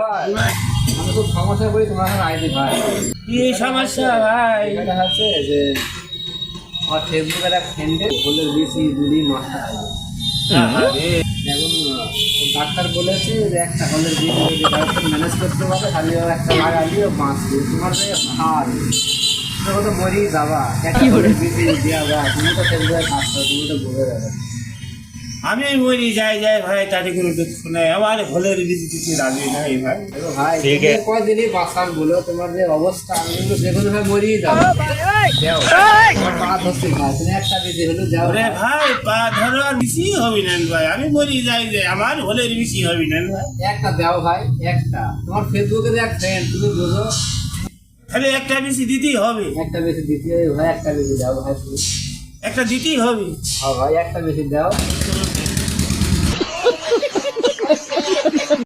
ভাই আমি খুব সমস্যা করি তোমার আইডি ভাই। কি সমস্যা ভাই? এটা হচ্ছে যে আমার ফেসবুকের এক ফ্রেন্ডে ফুলের বীজ ইজিলি নষ্ট হয়। এখন ডাক্তার বলেছে যে একটা হলের বীজ যদি ম্যানেজ করতে পারে খালি একটা লাগালি বাঁচবে। তোমার যে হাল তুমি তো মরেই যাবা, একটা হলের বীজ দেওয়া যায়। তুমি তো ফেসবুকে কাজ করো, তুমি তো বুঝে যাবে। আমি মরি যাই ভাই, তাতে কোনো দুঃখ নাই। আমার হলের বিজি কিছু রাজি নাই ভাই। ভাই কয়দিনই বাঁচান বলো, তোমার যে অবস্থা আমি কিন্তু যে কোনো ভাবে মরেই যাবো। দেও তোমার পা ধরছে ভাই, তুমি একটা বেশি হলো যাও ওরে ভাই, পা ধরো আর বেশি হবি না ভাই। আমি মরি যাই যে আমার হলের বেশি হবি না ভাই। একটা দাও ভাই, একটা তোমার ফেসবুকে যে এক ফ্রেন্ড তুমি বুঝো, তাহলে একটা বেশি দিতেই হবে। একটা বেশি দিতে হবে ভাই, একটা বেশি দাও ভাই তুমি। একটা দিতেই হবে। হ্যাঁ ভাই একটা বেশি দাও।